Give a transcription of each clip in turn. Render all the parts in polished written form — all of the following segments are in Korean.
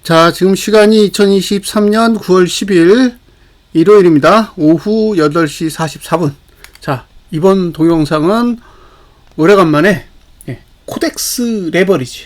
자, 지금 시간이 2023년 9월 10일 일요일입니다. 오후 8시 44분. 자, 이번 동영상은 오래간만에 코덱스 레버리지,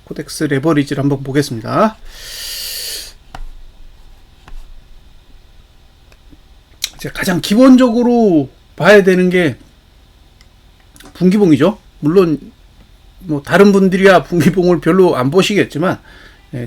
코덱스 레버리지를 한번 보겠습니다. 이제 가장 기본적으로 봐야 되는 게 분기봉이죠. 물론 뭐 다른 분들이야 분기봉을 별로 안 보시겠지만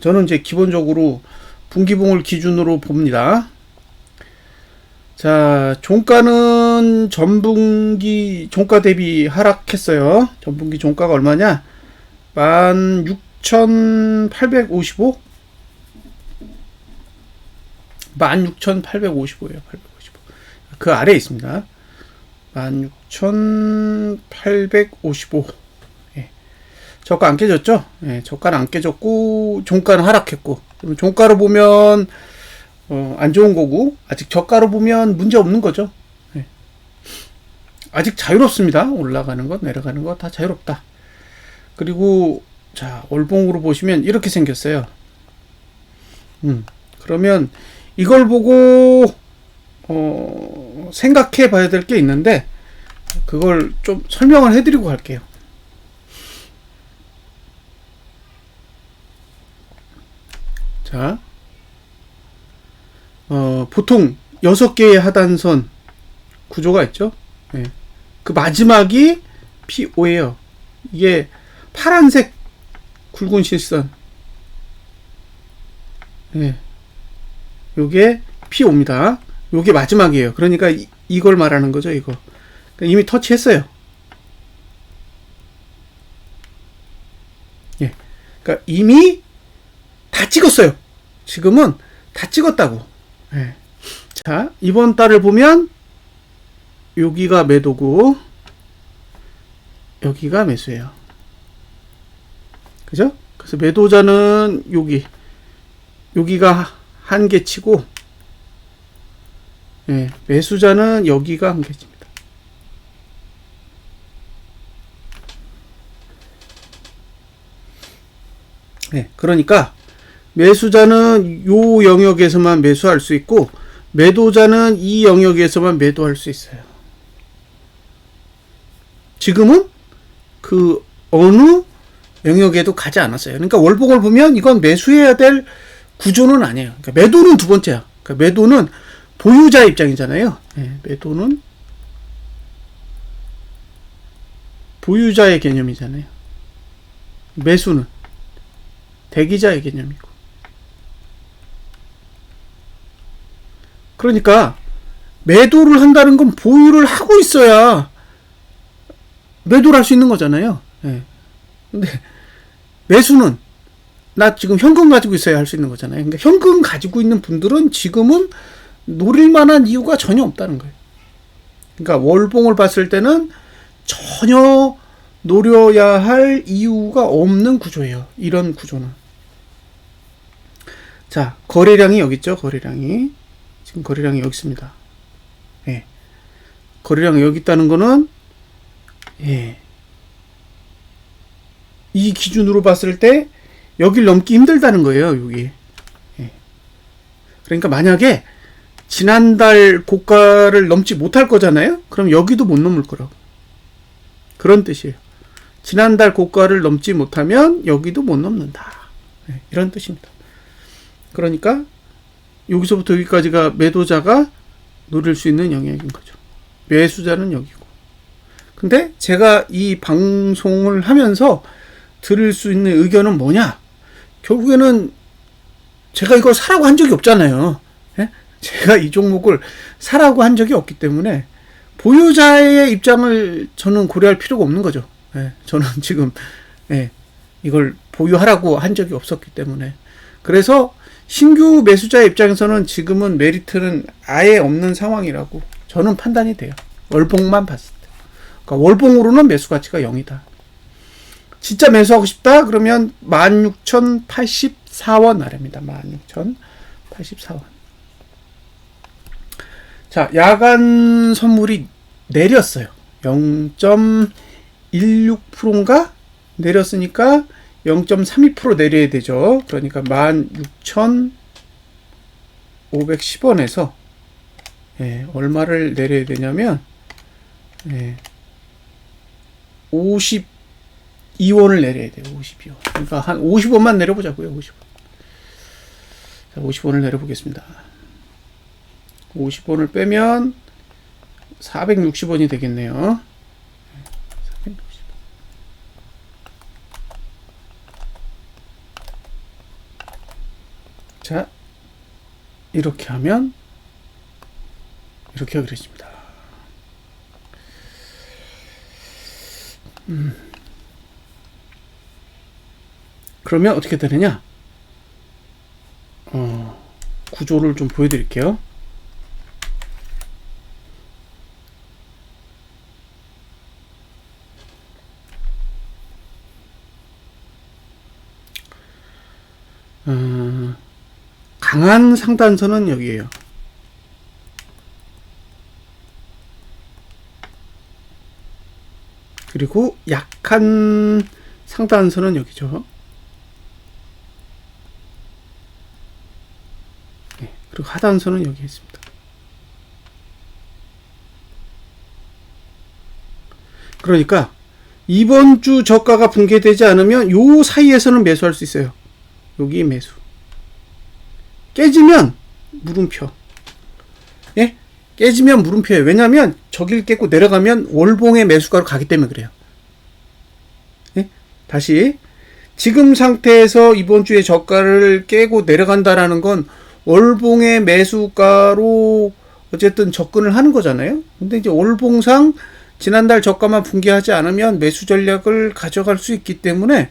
저는 이제 기본적으로 분기봉을 기준으로 봅니다. 자, 종가는 전분기 종가 대비 하락했어요. 전분기 종가가 얼마냐? 16,855? 16,855예요. 855. 그 아래에 있습니다. 16,855. 저가 안 깨졌죠? 저가는 안 깨졌고 종가는 하락했고, 종가로 보면 안 좋은 거고, 아직 저가로 보면 문제 없는 거죠. 아직 자유롭습니다. 올라가는 것 내려가는 것 다 자유롭다. 그리고 자, 월봉으로 보시면 이렇게 생겼어요. 그러면 이걸 보고 생각해 봐야 될 게 있는데, 그걸 좀 설명을 해드리고 갈게요. 자, 보통 6개의 하단선 구조가 있죠. 그 마지막이 P5예요. 이게 파란색 굵은 실선. 요게 P5입니다. 요게 마지막이에요. 그러니까 이걸 말하는 거죠, 이거. 이미 터치했어요. 그러니까 이미 다 찍었어요. 지금은 다 찍었다고. 자, 이번 달을 보면 여기가 매도고 여기가 매수예요. 그죠? 그래서 매도자는 여기가 한 개 치고, 매수자는 여기가 한 개 칩니다. 그러니까 매수자는 요 영역에서만 매수할 수 있고, 매도자는 이 영역에서만 매도할 수 있어요. 지금은 그 어느 영역에도 가지 않았어요. 그러니까 월봉을 보면 이건 매수해야 될 구조는 아니에요. 그러니까 매도는 두 번째야. 그러니까 매도는 보유자 입장이잖아요. 매도는 보유자의 개념이잖아요. 매수는 대기자의 개념이고. 그러니까 매도를 한다는 건 보유를 하고 있어야 매도를 할 수 있는 거잖아요. 근데 매수는 나 지금 현금 가지고 있어야 할 수 있는 거잖아요. 그러니까 현금 가지고 있는 분들은 지금은 노릴 만한 이유가 전혀 없다는 거예요. 그러니까 월봉을 봤을 때는 전혀 노려야 할 이유가 없는 구조예요. 이런 구조는. 자, 거래량이 여기 있죠. 거래량이 지금 거래량이 여기 있습니다. 거래량이 여기 있다는 거는 이 기준으로 봤을 때 여길 넘기 힘들다는 거예요. 여기. 그러니까 만약에 지난달 고가를 넘지 못할 거잖아요. 그럼 여기도 못 넘을 거라고. 그런 뜻이에요. 지난달 고가를 넘지 못하면 여기도 못 넘는다. 이런 뜻입니다. 그러니까 여기서부터 여기까지가 매도자가 노릴 수 있는 영역인 거죠. 매수자는 여기고. 근데 제가 이 방송을 하면서 들을 수 있는 의견은 뭐냐? 결국에는 제가 이걸 사라고 한 적이 없잖아요. 제가 이 종목을 사라고 한 적이 없기 때문에 보유자의 입장을 저는 고려할 필요가 없는 거죠. 저는 지금 이걸 보유하라고 한 적이 없었기 때문에. 그래서 신규 매수자의 입장에서는 지금은 메리트는 아예 없는 상황이라고 저는 판단이 돼요. 월봉만 봤을 때. 그러니까 월봉으로는 매수 가치가 0이다. 진짜 매수하고 싶다? 그러면 16,084원 아래입니다. 16,084원. 자, 야간 선물이 내렸어요. 0.16%인가? 내렸으니까 0.32% 내려야 되죠. 그러니까 16,510원에서 얼마를 내려야 되냐면 52원을 내려야 돼요. 52원. 그러니까 한 50원만 내려보자고요. 50원. 자, 50원을 내려보겠습니다. 50원을 빼면 460원이 되겠네요. 460원. 자, 이렇게 하면 이렇게 그려집니다. 그러면 어떻게 되느냐? 구조를 좀 보여드릴게요. 강한 상단선은 여기에요. 그리고 약한 상단선은 여기죠. 그리고 하단선은 여기 있습니다. 그러니까 이번 주 저가가 붕괴되지 않으면 요 사이에서는 매수할 수 있어요. 여기 매수. 깨지면 물음표. 예? 깨지면 물음표예요. 왜냐면 저길 깨고 내려가면 월봉의 매수가로 가기 때문에 그래요. 예? 다시 지금 상태에서 이번 주에 저가를 깨고 내려간다라는 건 월봉의 매수가로 어쨌든 접근을 하는 거잖아요. 근데 이제 월봉상 지난달 저가만 붕괴하지 않으면 매수 전략을 가져갈 수 있기 때문에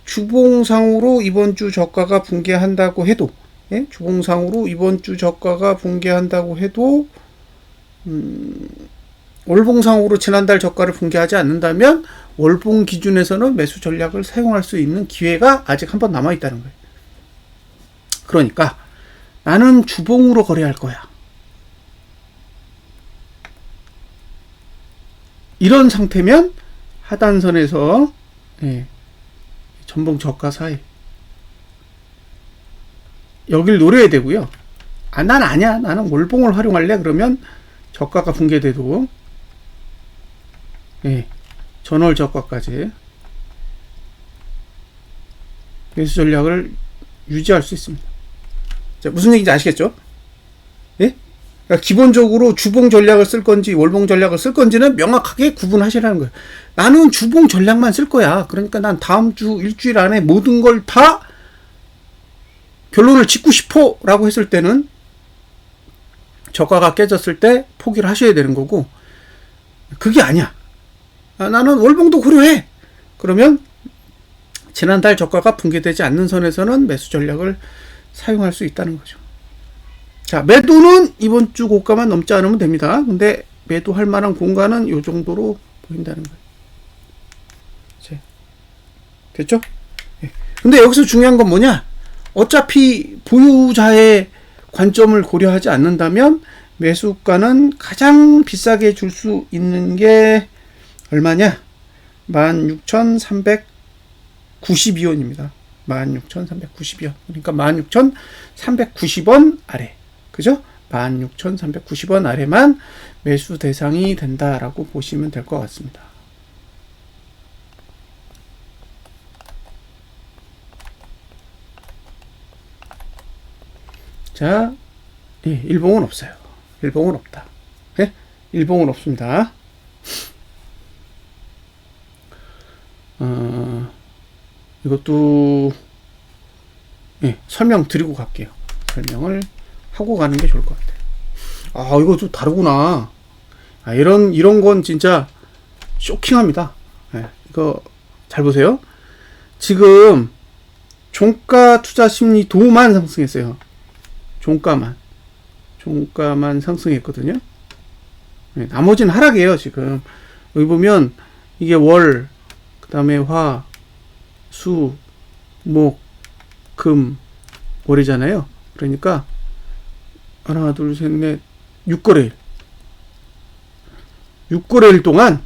주봉상으로 이번 주 저가가 붕괴한다고 해도 주봉상으로 이번 주 저가가 붕괴한다고 해도 월봉상으로 지난달 저가를 붕괴하지 않는다면 월봉 기준에서는 매수 전략을 사용할 수 있는 기회가 아직 한 번 남아있다는 거예요. 그러니까 나는 주봉으로 거래할 거야. 이런 상태면 하단선에서 전봉 저가 사이 여길 노려야 되고요. 난 아니야. 나는 월봉을 활용할래. 그러면 저가가 붕괴돼도 전월 저가까지 매수 전략을 유지할 수 있습니다. 자, 무슨 얘기인지 아시겠죠? 예? 그러니까 기본적으로 주봉 전략을 쓸 건지 월봉 전략을 쓸 건지는 명확하게 구분하시라는 거예요. 나는 주봉 전략만 쓸 거야. 그러니까 난 다음 주 일주일 안에 모든 걸 다 결론을 짓고 싶어 라고 했을 때는 저가가 깨졌을 때 포기를 하셔야 되는 거고, 그게 아니야. 나는 월봉도 고려해. 그러면 지난달 저가가 붕괴되지 않는 선에서는 매수 전략을 사용할 수 있다는 거죠. 자, 매도는 이번 주 고가만 넘지 않으면 됩니다. 근데 매도할 만한 공간은 이 정도로 보인다는 거예요. 자, 됐죠? 근데 여기서 중요한 건 뭐냐? 어차피 보유자의 관점을 고려하지 않는다면 매수가는 가장 비싸게 줄 수 있는 게 얼마냐? 16,392원입니다. 16,392원. 그러니까 16,390원 아래. 그죠? 16,390원 아래만 매수 대상이 된다라고 보시면 될 것 같습니다. 자, 일봉은 없어요. 일봉은 없다. 일봉은 없습니다. 이것도 설명드리고 갈게요. 설명을 하고 가는 게 좋을 것 같아요. 이거 좀 다르구나. 이런 건 진짜 쇼킹합니다. 이거 잘 보세요. 지금 종가 투자 심리 도만 상승했어요. 종가만 상승했거든요. 나머지는 하락이에요. 지금 여기 보면 이게 월, 그 다음에 화, 수, 목, 금, 월이잖아요. 그러니까 하나, 둘, 셋, 넷, 6거래일. 6거래일 동안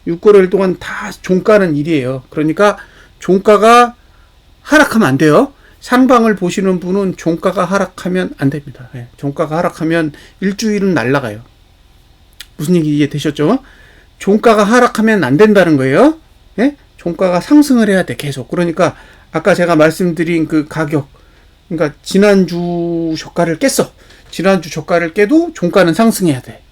6거래일 동안 다 종가는 1이에요. 그러니까 종가가 하락하면 안 돼요. 상방을 보시는 분은 종가가 하락하면 안 됩니다. 예, 종가가 하락하면 일주일은 날아가요. 무슨 얘기 이해되셨죠? 종가가 하락하면 안 된다는 거예요. 예? 종가가 상승을 해야 돼, 계속. 그러니까 아까 제가 말씀드린 그 가격, 그러니까 지난주 저가를 깼어. 지난주 저가를 깨도 종가는 상승해야 돼.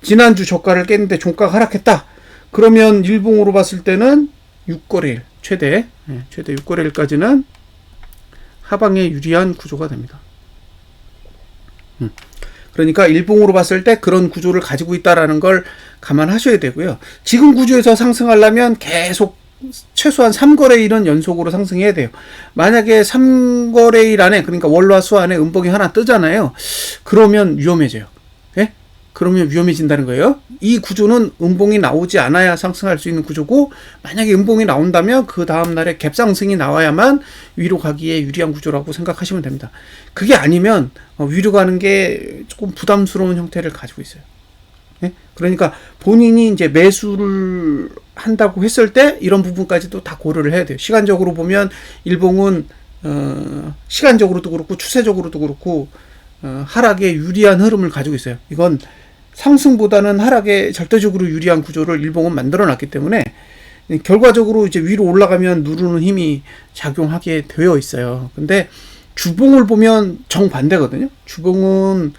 지난주 저가를 깼는데 종가가 하락했다. 그러면 일봉으로 봤을 때는 6거래일, 최대 6거래일까지는 하방에 유리한 구조가 됩니다. 그러니까 일봉으로 봤을 때 그런 구조를 가지고 있다라는 걸 감안하셔야 되고요. 지금 구조에서 상승하려면 계속 최소한 3거래일은 연속으로 상승해야 돼요. 만약에 3거래일 안에, 그러니까 월화수 안에 음봉이 하나 뜨잖아요. 그러면 위험해져요. 예? 그러면 위험해진다는 거예요. 이 구조는 음봉이 나오지 않아야 상승할 수 있는 구조고, 만약에 음봉이 나온다면 그 다음날에 갭상승이 나와야만 위로 가기에 유리한 구조라고 생각하시면 됩니다. 그게 아니면 위로 가는 게 조금 부담스러운 형태를 가지고 있어요. 예? 그러니까 본인이 이제 매수를 한다고 했을 때 이런 부분까지도 다 고려를 해야 돼요. 시간적으로 보면 일봉은 시간적으로도 그렇고 추세적으로도 그렇고 하락에 유리한 흐름을 가지고 있어요. 이건 상승보다는 하락에 절대적으로 유리한 구조를 일봉은 만들어 놨기 때문에 결과적으로 이제 위로 올라가면 누르는 힘이 작용하게 되어 있어요. 근데 주봉을 보면 정반대거든요. 주봉은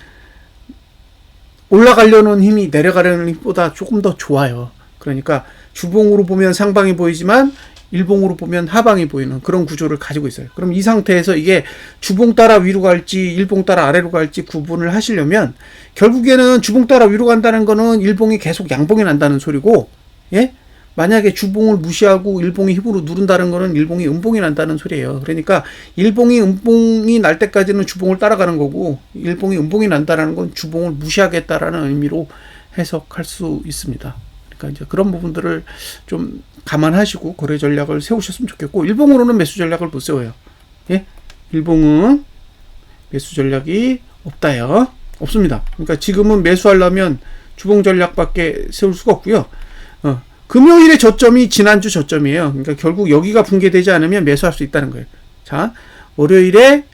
올라가려는 힘이 내려가려는 힘보다 조금 더 좋아요. 그러니까 주봉으로 보면 상방이 보이지만 일봉으로 보면 하방이 보이는 그런 구조를 가지고 있어요. 그럼 이 상태에서 이게 주봉 따라 위로 갈지 일봉 따라 아래로 갈지 구분을 하시려면 결국에는 주봉 따라 위로 간다는 거는 일봉이 계속 양봉이 난다는 소리고, 예? 만약에 주봉을 무시하고 일봉이 힘으로 누른다는 거는 일봉이 음봉이 난다는 소리예요. 그러니까 일봉이 음봉이 날 때까지는 주봉을 따라가는 거고, 일봉이 음봉이 난다는 건 주봉을 무시하겠다라는 의미로 해석할 수 있습니다. 그러니까 이제 그런 부분들을 좀 감안하시고 거래 전략을 세우셨으면 좋겠고, 일봉으로는 매수 전략을 못 세워요. 예? 일봉은 매수 전략이 없다요. 없습니다. 그러니까 지금은 매수하려면 주봉 전략밖에 세울 수가 없고요. 금요일의 저점이 지난주 저점이에요. 그러니까 결국 여기가 붕괴되지 않으면 매수할 수 있다는 거예요. 자, 월요일에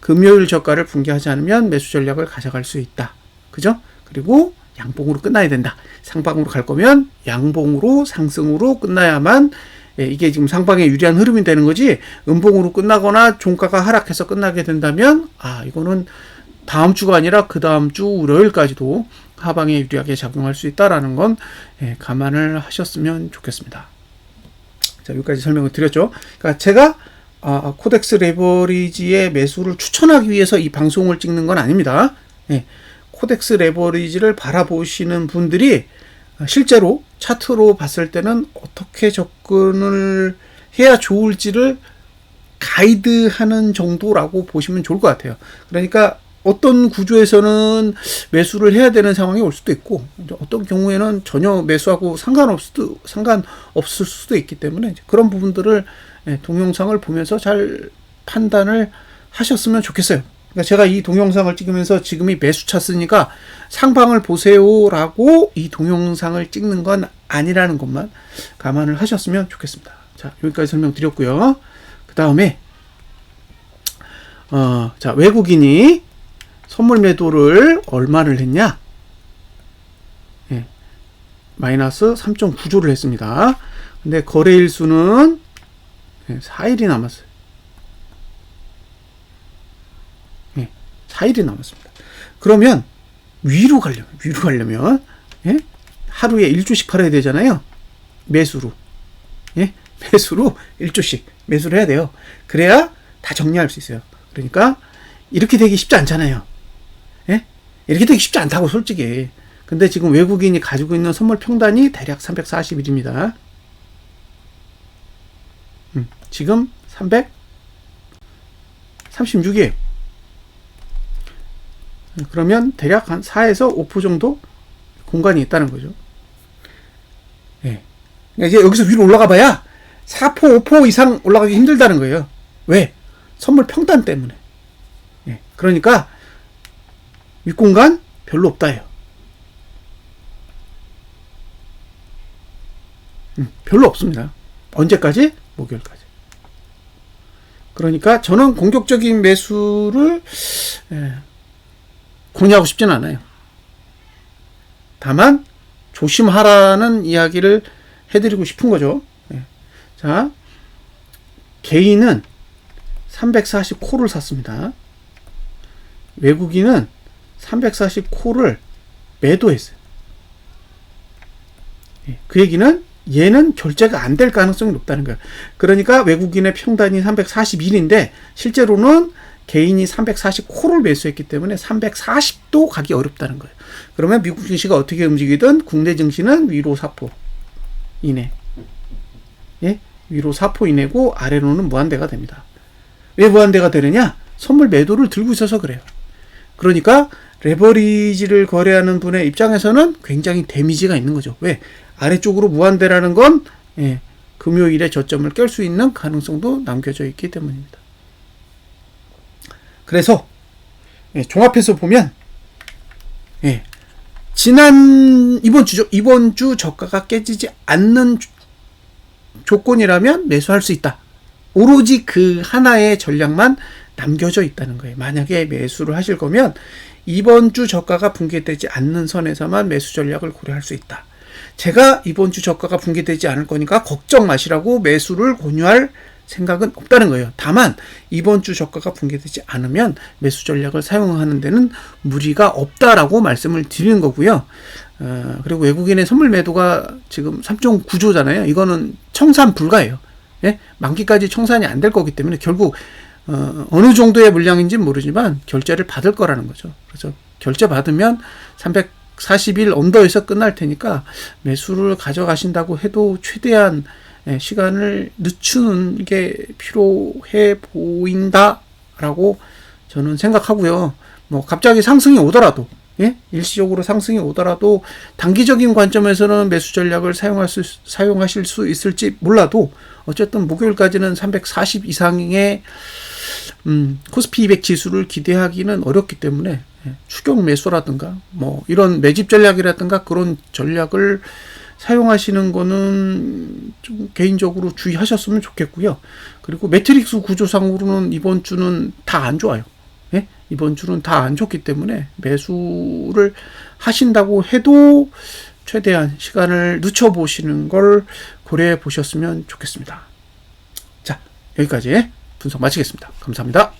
금요일 저가를 붕괴하지 않으면 매수 전략을 가져갈 수 있다. 그죠? 그리고 양봉으로 끝나야 된다. 상방으로 갈 거면 양봉으로 상승으로 끝나야만, 이게 지금 상방에 유리한 흐름이 되는 거지, 음봉으로 끝나거나 종가가 하락해서 끝나게 된다면 이거는 다음 주가 아니라 그 다음 주 월요일까지도 하방에 유리하게 작용할 수 있다라는 건 감안을 하셨으면 좋겠습니다. 자, 여기까지 설명을 드렸죠. 그러니까 제가 코덱스 레버리지의 매수를 추천하기 위해서 이 방송을 찍는 건 아닙니다. 코덱스 레버리지를 바라보시는 분들이 실제로 차트로 봤을 때는 어떻게 접근을 해야 좋을지를 가이드하는 정도라고 보시면 좋을 것 같아요. 그러니까 어떤 구조에서는 매수를 해야 되는 상황이 올 수도 있고, 어떤 경우에는 전혀 매수하고 상관없을 수도 있기 때문에 그런 부분들을 동영상을 보면서 잘 판단을 하셨으면 좋겠어요. 그러니까 제가 이 동영상을 찍으면서 지금이 매수 차트니까 상방을 보세요라고 이 동영상을 찍는 건 아니라는 것만 감안을 하셨으면 좋겠습니다. 자, 여기까지 설명드렸고요. 그 다음에 자, 외국인이 선물 매도를 얼마를 했냐? 마이너스 3.9조를 했습니다. 근데 거래일 수는 4일이 남았어요. 4일이 남았습니다. 그러면 위로 가려면 하루에 1조씩 팔아야 되잖아요. 매수로. 매수로 1조씩 매수를 해야 돼요. 그래야 다 정리할 수 있어요. 그러니까 이렇게 되기 쉽지 않잖아요. 이렇게 되기 쉽지 않다고, 솔직히. 근데 지금 외국인이 가지고 있는 선물 평단이 대략 340일입니다. 지금 336이에요. 그러면 대략 한 4에서 5% 정도 공간이 있다는 거죠. 이제 여기서 위로 올라가 봐야 4%, 5% 이상 올라가기 힘들다는 거예요. 왜? 선물 평단 때문에. 그러니까 윗공간 별로 없다예요. 별로 없습니다. 언제까지? 목요일까지. 그러니까 저는 공격적인 매수를 권유하고 싶진 않아요. 다만 조심하라는 이야기를 해드리고 싶은 거죠. 자, 개인은 340콜을 샀습니다. 외국인은 340콜을 매도했어요. 그 얘기는 얘는 결제가 안 될 가능성이 높다는 거예요. 그러니까 외국인의 평단이 341인데 실제로는 개인이 340콜을 매수했기 때문에 340도 가기 어렵다는 거예요. 그러면 미국 증시가 어떻게 움직이든 국내 증시는 위로 4포 이내, 위로 4포 이내고 아래로는 무한대가 됩니다. 왜 무한대가 되느냐? 선물 매도를 들고 있어서 그래요. 그러니까 레버리지를 거래하는 분의 입장에서는 굉장히 데미지가 있는 거죠. 왜? 아래쪽으로 무한대라는 건 금요일에 저점을 깰 수 있는 가능성도 남겨져 있기 때문입니다. 그래서 종합해서 보면 이번 주 저가가 깨지지 않는 조건이라면 매수할 수 있다. 오로지 그 하나의 전략만 남겨져 있다는 거예요. 만약에 매수를 하실 거면 이번 주 저가가 붕괴되지 않는 선에서만 매수 전략을 고려할 수 있다. 제가 이번 주 저가가 붕괴되지 않을 거니까 걱정 마시라고 매수를 권유할 생각은 없다는 거예요. 다만 이번 주 저가가 붕괴되지 않으면 매수 전략을 사용하는 데는 무리가 없다라고 말씀을 드리는 거고요. 그리고 외국인의 선물 매도가 지금 3.9조잖아요. 이거는 청산 불가예요. 만기까지 청산이 안 될 거기 때문에 결국 어느 정도의 물량인지는 모르지만 결제를 받을 거라는 거죠. 그래서 결제 받으면 340일 언더에서 끝날 테니까 매수를 가져가신다고 해도 최대한 시간을 늦추는 게 필요해 보인다라고 저는 생각하고요. 뭐 갑자기 상승이 오더라도 일시적으로 상승이 오더라도 단기적인 관점에서는 매수 전략을 사용하실 수 있을지 몰라도 어쨌든 목요일까지는 340 이상의 코스피 200 지수를 기대하기는 어렵기 때문에 추격 매수라든가 뭐 이런 매집 전략이라든가 그런 전략을 사용하시는 거는 좀 개인적으로 주의하셨으면 좋겠고요. 그리고 매트릭스 구조상으로는 이번 주는 다 안 좋아요. 이번 주는 다 안 좋기 때문에 매수를 하신다고 해도 최대한 시간을 늦춰보시는 걸 고려해 보셨으면 좋겠습니다. 자, 여기까지 분석 마치겠습니다. 감사합니다.